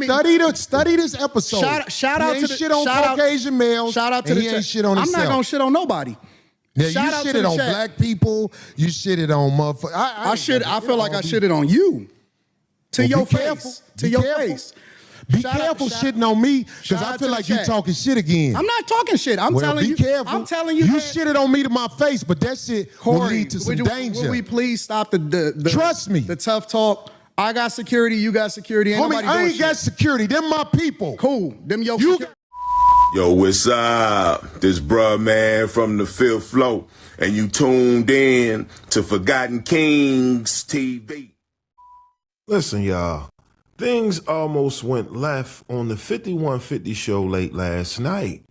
Study this episode. Shout out to the shit on Caucasian males. Shout out to the ain't shit on himself. I'm not gonna shit on nobody. Yeah, you shitted on black people. You shitted on motherfuckers. I feel like I shitted on you. To your face. To your face. Be careful shitting on me, because I feel like you talking shit again. I'm not talking shit. I'm telling you. Be careful. I'm telling you. You shitted on me to my face, but that shit will lead to some danger. Will we please stop the trust me, the tough talk? I got security. You got security. Ain't homie, I ain't got security. Them my people. Cool. Them your. Yo, what's up? This bruh man from the fifth floor, and you tuned in to Forgotten Kings TV. Listen, y'all. Things almost went left on the 5150 show late last night.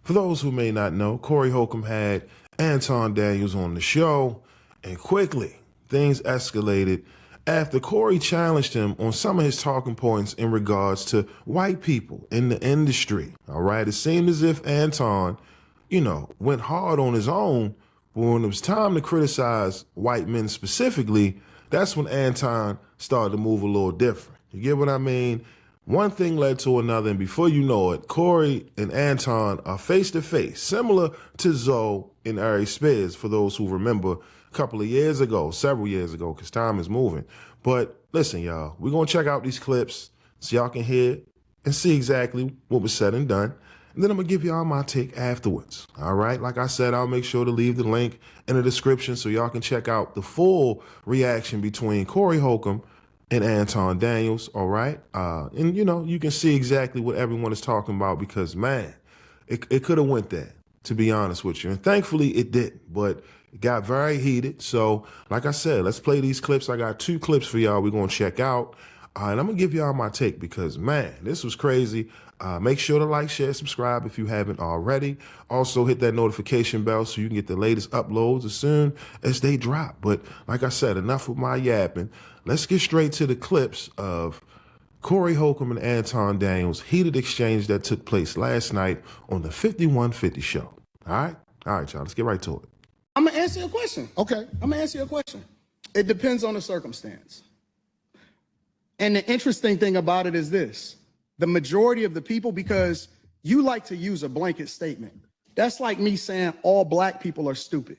For those who may not know, Corey Holcomb had Anton Daniels on the show, and quickly things escalated after Corey challenged him on some of his talking points in regards to white people in the industry. All right, it seemed as if Anton, went hard on his own, but when it was time to criticize white men specifically, that's when Anton started to move a little different. You get what I mean? One thing led to another, and before you know it, Corey and Anton are face-to-face, similar to Zoe and Ari Spears, for those who remember a couple of years ago, several years ago, because time is moving. But listen, y'all, we're going to check out these clips so y'all can hear and see exactly what was said and done. And then I'm going to give y'all my take afterwards. All right? Like I said, I'll make sure to leave the link in the description so y'all can check out the full reaction between Corey Holcomb and Anton Daniels, all right? And, you can see exactly what everyone is talking about because, man, it could have went there, to be honest with you. And thankfully, it didn't, but it got very heated. So, like I said, let's play these clips. I got 2 clips for y'all we're going to check out. And I'm going to give y'all my take because, man, this was crazy. Make sure to like, share, subscribe if you haven't already. Also, hit that notification bell so you can get the latest uploads as soon as they drop. But like I said, enough with my yapping. Let's get straight to the clips of Corey Holcomb and Anton Daniels' heated exchange that took place last night on the 5150 show. All right? All right, y'all. Let's get right to it. I'm going to answer your question. Okay. I'm going to answer your question. It depends on the circumstance. And the interesting thing about it is this. The majority of the people, because you like to use a blanket statement. That's like me saying all black people are stupid.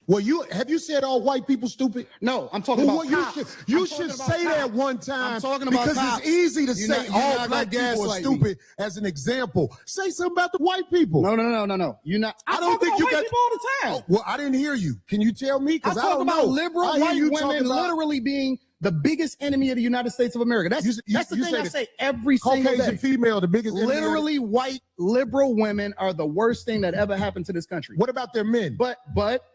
Well, have you said all white people stupid? No, I'm talking about cops. You should say that one time. I'm talking about because cops. It's easy to say all black people are stupid as an example. Say something about the white people. No. You're not. I don't think you got people all the time. Oh, well, I didn't hear you. Can you tell me? Because I don't know. About liberal white women literally being the biggest enemy of the United States of America. That's the thing I say every single day. Caucasian female, the biggest enemy. Literally, white liberal women are the worst thing that ever happened to this country. What about their men? But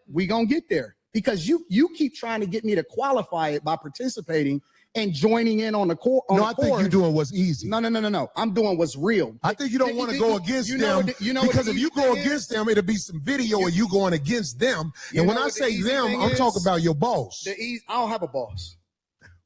we gonna get there because you keep trying to get me to qualify it by participating and joining in on the core. I think you're doing what's easy. No. I'm doing what's real. I think you don't want to go against them because if you go against them, it'll be some video of you going against them. And when I say them, I'm talking about your boss. I don't have a boss.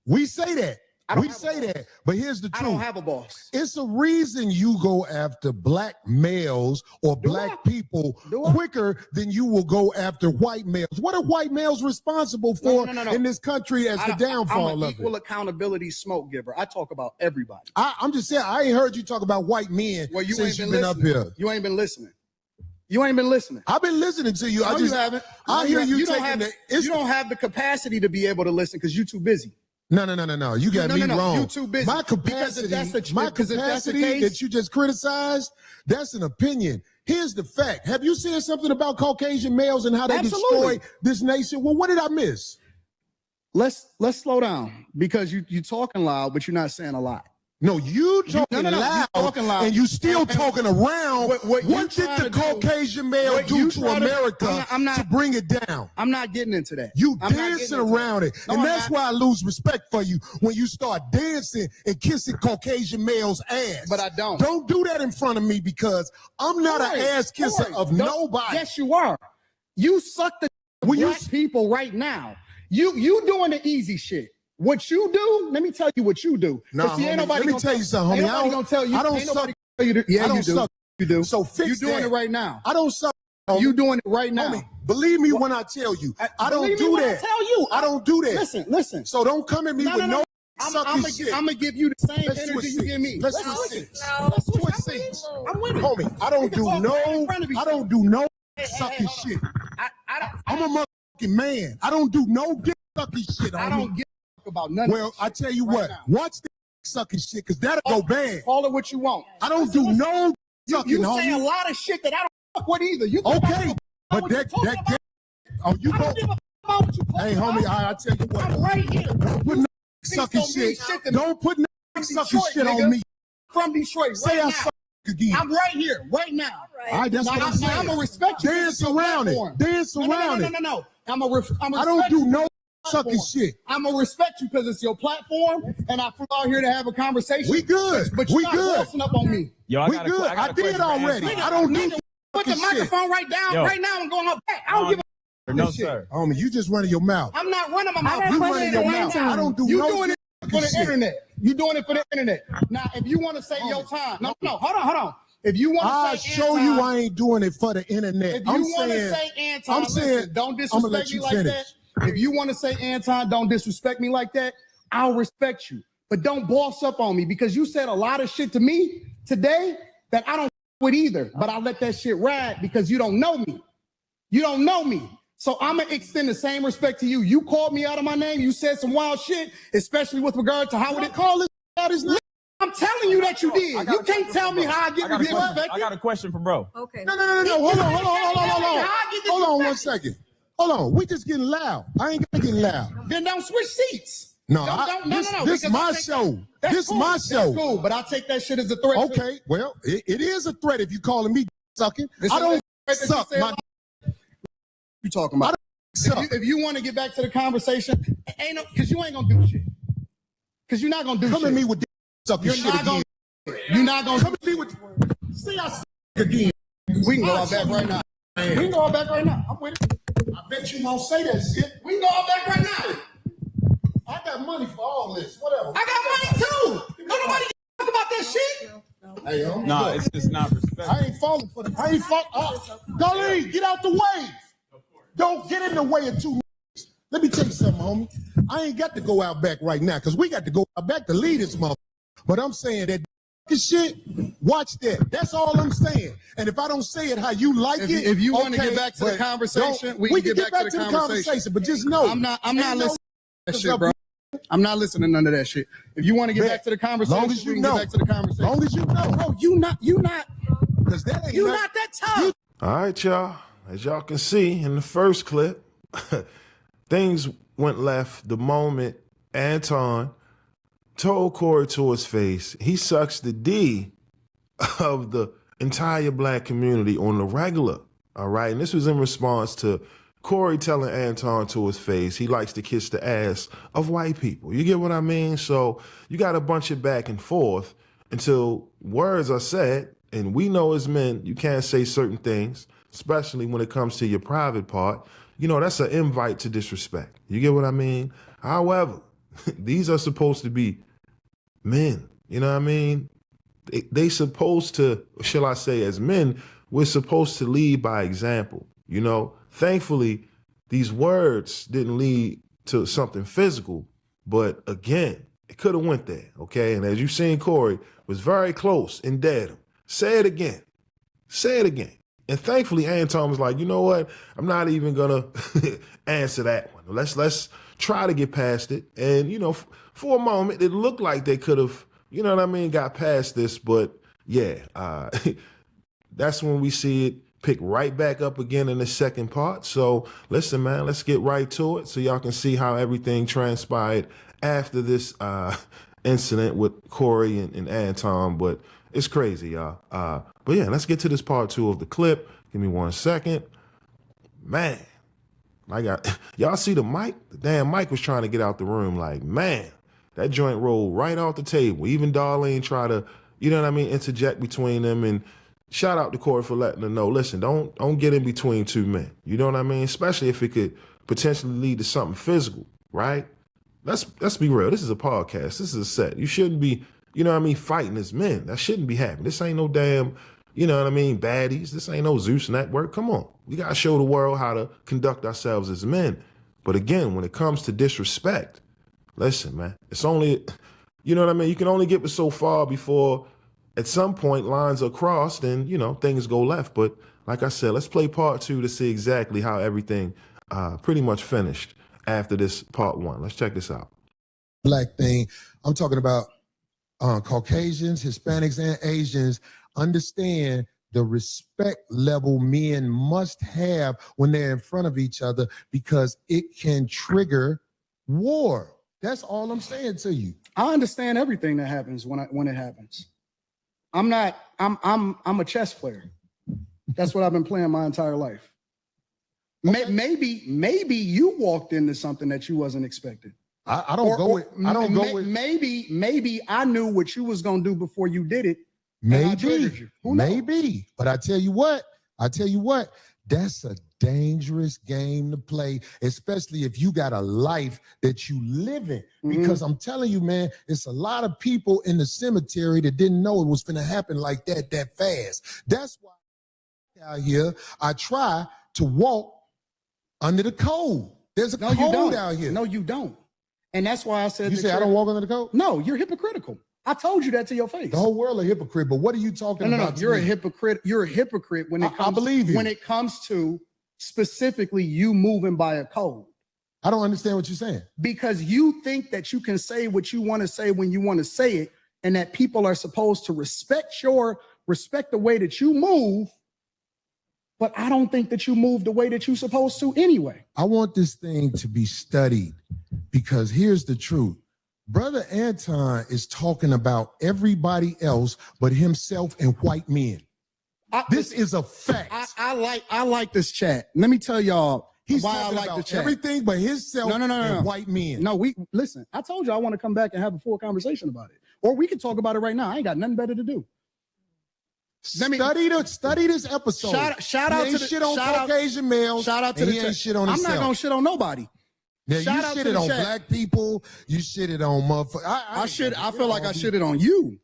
We say that. But here's the truth. I don't have a boss. It's a reason you go after black males or black people quicker than you will go after white males. What are white males responsible for in this country as the downfall of it? I'm an equal accountability smoke giver. I talk about everybody. I'm just saying, I ain't heard you talk about white men since you've been up here. You ain't been listening. You ain't been listening. I've been listening to you. No, you haven't. I hear you taking you don't have the capacity to be able to listen because you're too busy. No. You got me wrong. You're too busy. My capacity that you just criticized, that's an opinion. Here's the fact. Have you said something about Caucasian males and how they destroy this nation? Well, what did I miss? Let's slow down because you talking loud, but you're not saying a lot. No, you talking loud, and you still talking around. What did the Caucasian male do to America to bring it down? I'm not getting into that. You dancing around it, and that's why I lose respect for you when you start dancing and kissing Caucasian males' ass. But I don't. Don't do that in front of me because I'm not an ass kisser of nobody. Yes, you are. You suck the black people right now. You doing the easy shit. What you do, let me tell you what you do. Let me tell you something, homie. I don't tell you. I don't suck. Yeah, you do. You do. So fix that. You're doing it right now. I don't suck. You doing it right now. Homie, believe me when I tell you. I don't do that. I tell you. I don't do that. Listen. So don't come at me with no I'm gonna give you the same energy you give me. Let's switch seats. Let's switch seats. I'm with it. Homie, I don't do no sucking shit. I'm a motherfucking man. I don't do no dick sucking shit. I don't give a fuck about nothing. Well, I tell you what, watch the sucking shit, because that'll go bad. Call it what you want. I don't do no sucking, you say a lot of shit that I don't fuck with either. You okay, but that oh, you go. Hey, homie, I tell you what. I'm right here. Don't put no sucking shit. Don't put no sucking shit on me. From Detroit, say I suck again. I'm right here, right now. All right, that's what I'm saying. I'm gonna respect you. Dance around it. Dance around it. No. I don't do no sucking shit. I'm gonna respect you because it's your platform, and I flew out here to have a conversation. We good. But you're not bossing up on me. Yo, we good. I did already. I don't do put the microphone right down. Yo. Right now, I'm going up back. I don't give a no, sir. Homie, you just running your mouth. I'm not running my mouth. You running your mouth. I don't do no doing it for the internet. You doing it for the internet. Now, if you want to say your time, no, hold on. If you want to I'll say show Anton, you I ain't doing it for the internet. If you want to say Anton, listen, don't disrespect me like that. If you want to say Anton, don't disrespect me like that. I'll respect you. But don't boss up on me, because you said a lot of shit to me today that I don't with either. But I let that shit ride because you don't know me. You don't know me. So I'm going to extend the same respect to you. You called me out of my name. You said some wild shit, especially with regard to how would it call this out his name. I'm telling you that you did. You can't tell me how I get respected. I got a question for bro. Okay. No. Hold on 1 second. Hold on. We just getting loud. I ain't gonna get loud. Then don't switch seats. No, no. This is my show. This is my show. That's cool, but I take that shit as a threat. Okay, well, it is a threat if you calling me sucking. I don't suck. You talking about? If you want to get back to the conversation, ain't no, because you ain't gonna do shit. Because you're not gonna do shit. Come at me with sucking shit again. You're not gonna come at me with. See, I suck again. We can go all back right now. We can go all back right now. I'm with it. I bet you won't say that shit. We can go all back right now. I got money for all this. Whatever. I got money too. Don't nobody talk about that shit. Hey, no, it's just not respect. I ain't falling for them. I ain't falling. Darlene, get out the way. Don't get in the way of two. Let me tell you something, homie. I ain't got to go out back right now, because we got to go out back to lead this mother. But I'm saying that shit, watch that. That's all I'm saying. And if I don't say it how you like it, if you want to get back to the conversation, we can get back to the conversation. But just know, I'm not listening to that shit, bro. I'm not listening to none of that shit. If you want to get back to the conversation, long as you we can know. get back to the conversation. Long as you know. Bro, you not, because that ain't you not that tough. All right, y'all. As y'all can see in the first clip, things went left the moment Anton told Corey to his face he sucks the D of the entire black community on the regular. All right. And this was in response to Corey telling Anton to his face he likes to kiss the ass of white people. You get what I mean? So you got a bunch of back and forth until words are said. And we know as men, you can't say certain things, especially when it comes to your private part. You know, that's an invite to disrespect. You get what I mean? However, these are supposed to be men. You know what I mean? They supposed to, shall I say, as men, we're supposed to lead by example. You know, thankfully, these words didn't lead to something physical. But again, it could have went there. Okay. And as you've seen, Corey was very close and dead him. Say it again. Say it again. And thankfully, Anton was like, you know what? I'm not even gonna answer that one. Let's try to get past it. And you know, for a moment, it looked like they could have, you know what I mean, got past this. But yeah, that's when we see it pick right back up again in the second part. So listen, man, let's get right to it so y'all can see how everything transpired after this incident with Corey and Anton. But it's crazy, y'all. But yeah, let's get to this part 2 of the clip. Give me 1 second. Man, y'all see the mic? The damn mic was trying to get out the room. Like, man, that joint rolled right off the table. Even Darlene tried to, you know what I mean, interject between them. And shout out to Corey for letting her know, listen, don't get in between two men. You know what I mean? Especially if it could potentially lead to something physical, right? Let's be real. This is a podcast. This is a set. You shouldn't be, you know what I mean, fighting as men. That shouldn't be happening. This ain't no damn, you know what I mean, baddies. This ain't no Zeus Network. Come on. We got to show the world how to conduct ourselves as men. But again, when it comes to disrespect, listen, man, it's only, you know what I mean? You can only get so far before at some point lines are crossed and, things go left. But like I said, let's play part 2 to see exactly how everything pretty much finished after this part 1. Let's check this out. Black thing. I'm talking about Caucasians, Hispanics, and Asians understand the respect level men must have when they're in front of each other because it can trigger war. That's all I'm saying to you. I understand everything that happens when it happens. I'm a chess player. That's what I've been playing my entire life. Okay. Maybe you walked into something that you wasn't expecting. Maybe I knew what you was gonna do before you did it. Maybe. But I tell you what, that's a dangerous game to play, especially if you got a life that you live in. Because I'm telling you, man, it's a lot of people in the cemetery that didn't know it was gonna happen like that fast. That's why out here, I try to walk under the code. There's a code out here. No, you don't. And that's why I said you say I don't walk under the code? No, you're hypocritical. I told you that to your face. The whole world a hypocrite, but what are you talking about? No, you're a hypocrite. You're a hypocrite when it comes. I believe you. When it comes to specifically you moving by a code. I don't understand what you're saying. Because you think that you can say what you want to say when you want to say it, and that people are supposed to respect the way that you move. But I don't think that you move the way that you're supposed to anyway. I want this thing to be studied because here's the truth. Brother Anton is talking about everybody else but himself and white men. This is a fact. I like this chat. Let me tell y'all why I like the chat. Everything but himself and white men. No, listen. I told you I want to come back and have a full conversation about it. Or we can talk about it right now. I ain't got nothing better to do. Study this episode. Shout out to the shit on Caucasian males. Shout out to the ain't shit on himself. I'm not gonna shit on nobody. Yeah, you shitted on black people. You shitted on motherfuckers. I feel like I shitted on you.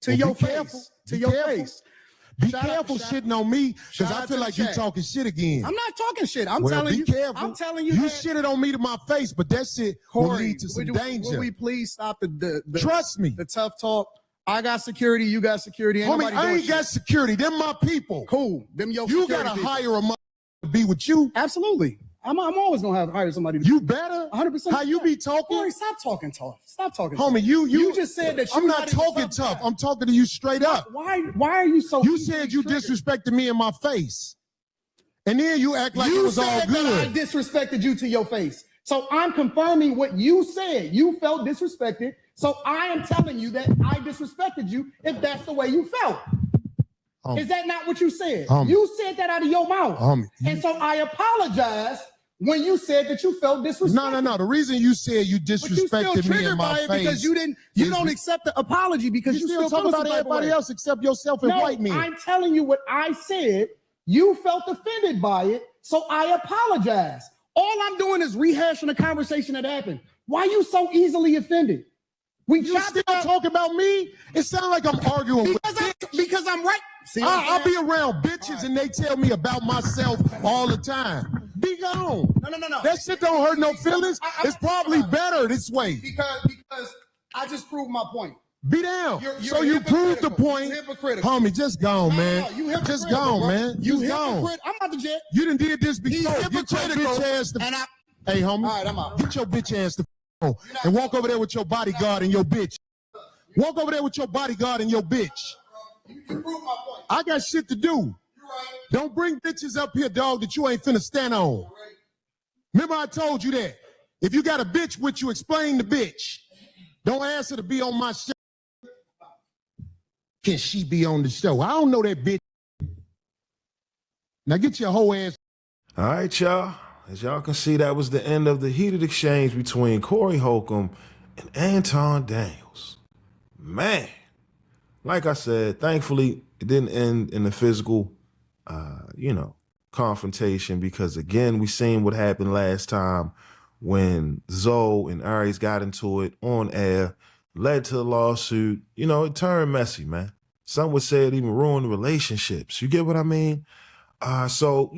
To your face. To your face. Be careful shitting on me because I feel like you're talking shit again. I'm not talking shit. I'm telling you. Careful. I'm telling you. You shitted on me to my face, but that shit will lead to some danger. Will we please stop the trust me, the tough talk? I got security. You got security. Homie, I ain't got security. Them my people. Cool. Them your you gotta hire a mother to be with you. Absolutely. I'm always gonna hire somebody. You better. 100%. How you be talking? Corey, stop talking tough. Stop talking. Homie, you just said that. I'm not talking tough. I'm talking to you straight up. Why are you so? You said you disrespected me in my face, and then you act like it was all good. That I disrespected you to your face. So I'm confirming what you said. You felt disrespected. So I am telling you that I disrespected you if that's the way you felt. Is that not what you said? You said that out of your mouth. And so I apologize when you said that you felt disrespected. No. The reason you said you disrespected me in my face because you don't accept the apology because you still talk about everybody else except yourself and white men. I'm telling you what I said. You felt offended by it, so I apologize. All I'm doing is rehashing a conversation that happened. Why are you so easily offended? You still talk about me? It sounds like I'm arguing because I'm right. See, I'll be around bitches and they tell me about myself all the time. Be gone. No. That shit don't hurt no feelings. It's probably better this way. Because I just proved my point. Be down. So you proved the point. Homie, just gone, man. Just gone, man. You gone. I'm out the jet. You done did this before. Get your bitch ass to hey, homie. All right, I'm out. Get your bitch ass to and walk over there with your bodyguard and your bitch. Walk over there with your bodyguard and your bitch. You proved my point. I got shit to do. You're right. Don't bring bitches up here, dog, that you ain't finna stand on. Right. Remember I told you that. If you got a bitch with you, explain the bitch. Don't ask her to be on my show. Can she be on the show? I don't know that bitch. Now get your whole ass. All right, y'all. As y'all can see, that was the end of the heated exchange between Corey Holcomb and Anton Daniels. Man, like I said, thankfully, it didn't end in a physical, confrontation because, again, we seen what happened last time when Zoe and Aries got into it on air, led to the lawsuit. It turned messy, man. Some would say it even ruined relationships. You get what I mean? So,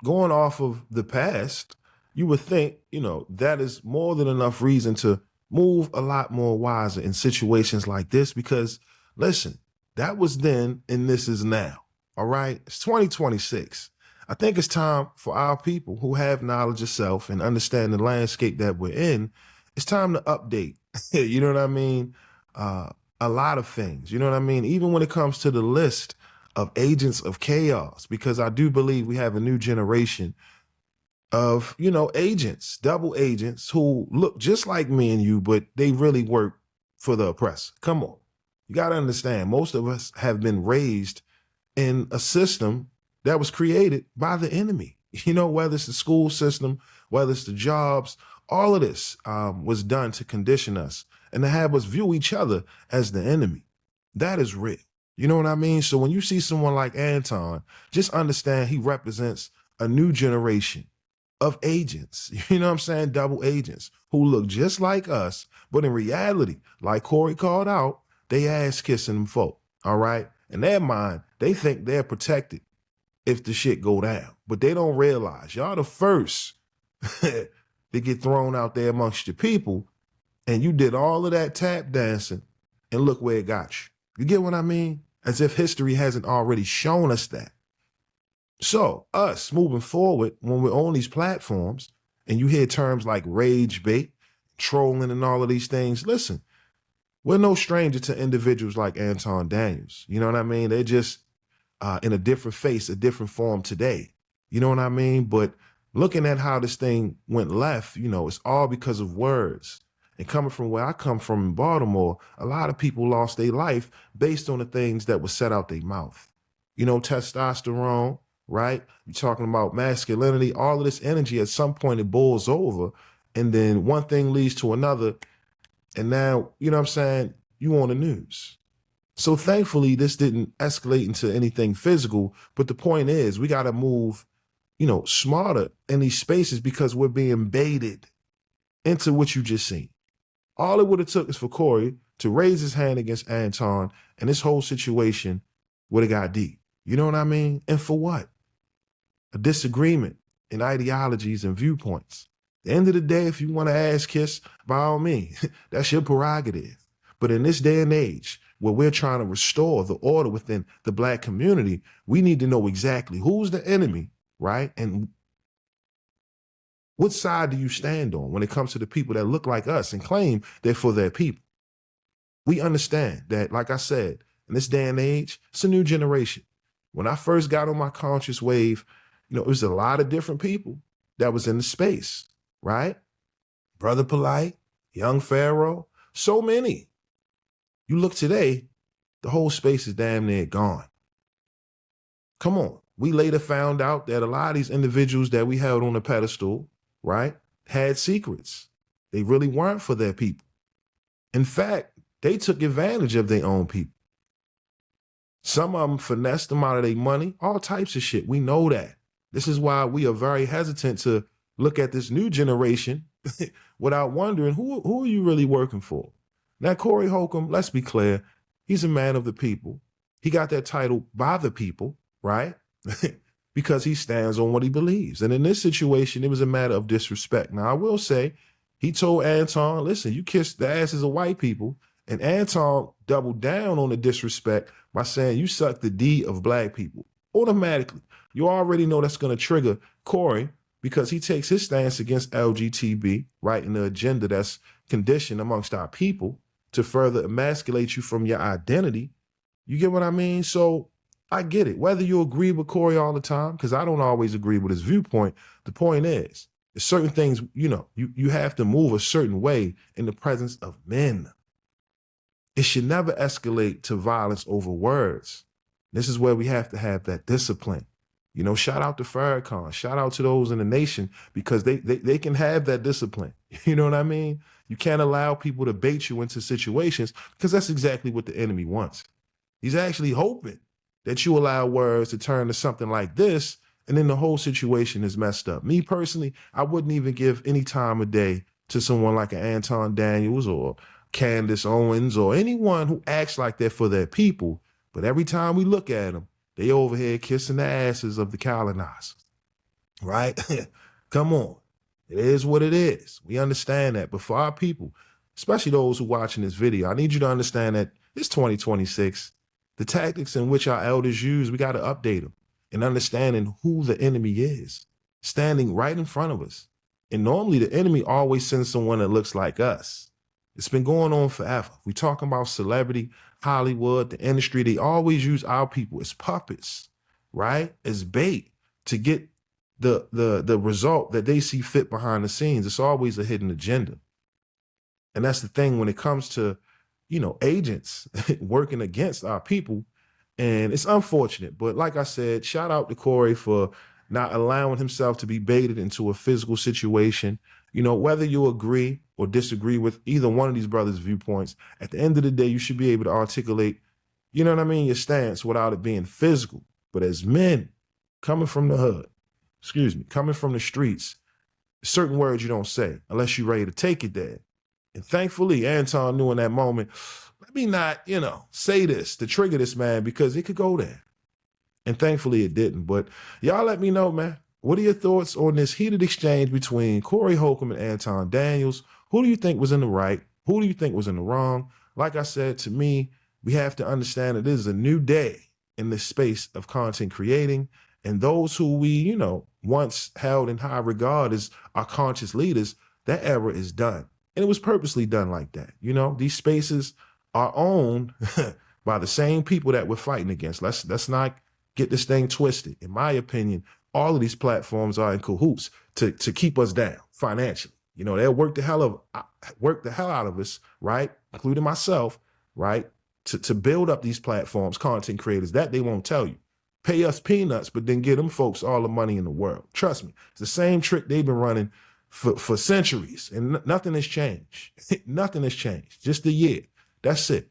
going off of the past, you would think, that is more than enough reason to move a lot more wiser in situations like this because, listen, that was then and this is now. All right? It's 2026. I think it's time for our people who have knowledge of self and understand the landscape that we're in, it's time to update. You know what I mean? A lot of things. You know what I mean? Even when it comes to the list of agents of chaos, because I do believe we have a new generation of, agents, double agents who look just like me and you, but they really work for the oppressor. Come on. You got to understand, most of us have been raised in a system that was created by the enemy. Whether it's the school system, whether it's the jobs, all of this was done to condition us and to have us view each other as the enemy. That is real. You know what I mean? So when you see someone like Anton, just understand he represents a new generation of agents, you know what I'm saying? Double agents who look just like us, but in reality, like Corey called out, they ass kissing them folk, all right? In their mind, they think they're protected if the shit go down, but they don't realize y'all the first to get thrown out there amongst your people, and you did all of that tap dancing, and look where it got you. You get what I mean? As if history hasn't already shown us that. So us moving forward, when we're on these platforms and you hear terms like rage bait, trolling and all of these things, listen, we're no stranger to individuals like Anton Daniels. You know what I mean? They're just in a different face, a different form today. You know what I mean? But looking at how this thing went left, it's all because of words. And coming from where I come from in Baltimore, a lot of people lost their life based on the things that were said out their mouth. Testosterone, right? You're talking about masculinity, all of this energy, at some point it boils over, and then one thing leads to another, and now, you know what I'm saying, you on the news. So thankfully, this didn't escalate into anything physical, but the point is we got to move, smarter in these spaces because we're being baited into what you just seen. All it would have took is for Corey to raise his hand against Anton, and this whole situation would have got deep. You know what I mean? And for what? A disagreement in ideologies and viewpoints. At the end of the day, if you want to ass kiss, by all means, that's your prerogative. But in this day and age, where we're trying to restore the order within the Black community, we need to know exactly who's the enemy, right? And what side do you stand on when it comes to the people that look like us and claim they're for their people? We understand that, like I said, in this day and age, it's a new generation. When I first got on my conscious wave, it was a lot of different people that was in the space, right? Brother Polite, Young Pharaoh, so many. You look today, the whole space is damn near gone. Come on. We later found out that a lot of these individuals that we held on the pedestal, right, had secrets. They really weren't for their people. In fact, they took advantage of their own people. Some of them finessed them out of their money, all types of shit. We know that. This is why we are very hesitant to look at this new generation without wondering, who are you really working for? Now, Corey Holcomb, let's be clear, he's a man of the people. He got that title by the people, right? Because he stands on what he believes. And in this situation, it was a matter of disrespect. Now, I will say, he told Anton, listen, you kissed the asses of white people. And Anton doubled down on the disrespect by saying you suck the D of Black people. Automatically, you already know that's going to trigger Corey because he takes his stance against LGTB, right, in the agenda that's conditioned amongst our people to further emasculate you from your identity. You get what I mean? So I get it. Whether you agree with Corey all the time, because I don't always agree with his viewpoint, the point is, there's certain things, you have to move a certain way in the presence of men. It should never escalate to violence over words. This is where we have to have that discipline. Shout out to Farrakhan, shout out to those in the nation, because they can have that discipline. You know what I mean? You can't allow people to bait you into situations because that's exactly what the enemy wants. He's actually hoping that you allow words to turn to something like this, and then the whole situation is messed up. Me personally, I wouldn't even give any time of day to someone like an Anton Daniels or Candace Owens or anyone who acts like that for their people. But every time we look at them, they over here kissing the asses of the colonizers, right? Come on. It is what it is. We understand that. But for our people, especially those who are watching this video, I need you to understand that it's 2026. The tactics in which our elders use, we got to update them and understanding who the enemy is, standing right in front of us. And normally the enemy always sends someone that looks like us. It's been going on forever. We talking about celebrity, Hollywood, the industry. They always use our people as puppets, right? As bait to get the result that they see fit behind the scenes. It's always a hidden agenda. And that's the thing when it comes to, agents working against our people. And it's unfortunate. But like I said, shout out to Corey for not allowing himself to be baited into a physical situation. Whether you agree or disagree with either one of these brothers' viewpoints, at the end of the day, you should be able to articulate, your stance without it being physical. But as men coming from the hood, coming from the streets, certain words you don't say unless you're ready to take it there. And thankfully, Anton knew in that moment, let me not, say this to trigger this man because it could go there. And thankfully it didn't. But y'all let me know, man. What are your thoughts on this heated exchange between Corey Holcomb and Anton Daniels? Who do you think was in the right? Who do you think was in the wrong? Like I said, to me, we have to understand that this is a new day in this space of content creating. And those who we, once held in high regard as our conscious leaders, that era is done. And it was purposely done like that. These spaces are owned by the same people that we're fighting against. Let's not get this thing twisted. In my opinion, all of these platforms are in cahoots to keep us down financially. They'll work the hell out of us, right? Including myself, right? To build up these platforms, content creators, that they won't tell you. Pay us peanuts, but then give them folks all the money in the world. Trust me, it's the same trick they've been running for centuries, and nothing has changed. Nothing has changed. Just a year. That's it.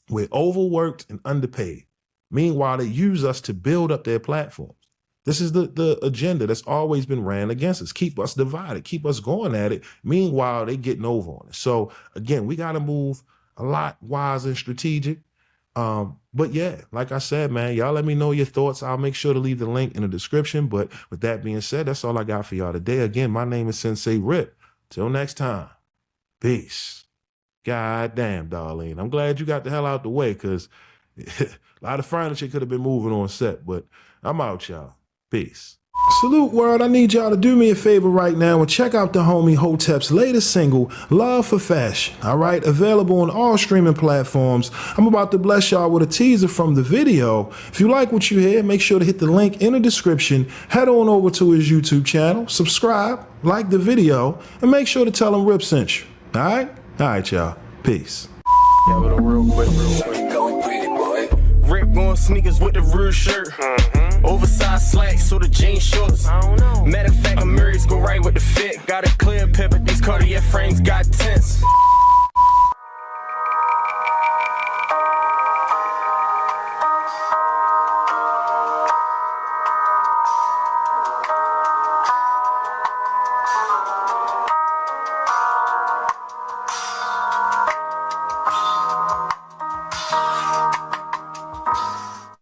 We're overworked and underpaid. Meanwhile, they use us to build up their platforms. This is the agenda that's always been ran against us. Keep us divided, keep us going at it. Meanwhile, they getting over on it. So again, we got to move a lot wise and strategic. But yeah, like I said, man, y'all let me know your thoughts. I'll make sure to leave the link in the description. But with that being said, that's all I got for y'all today. Again, my name is Sensei Rip. Till next time, peace. God damn, Darlene. I'm glad you got the hell out the way because a lot of furniture could have been moving on set, but I'm out, y'all. Peace. Salute world, I need y'all to do me a favor right now and check out the homie Hotep's latest single, Love for Fashion. All right, available on all streaming platforms. I'm about to bless y'all with a teaser from the video. If you like what you hear, make sure to hit the link in the description. Head on over to his YouTube channel, subscribe, like the video, and make sure to tell him Rip sent you. All right? All right, y'all. Peace. Yeah, but real quick. Go pretty boy. Rip going sneakers with the real shirt. Oversized slacks, so the jean shorts. I don't know. Matter of fact, Amiri's go right with the fit. Got a clear pepper, these Cartier frames got tints.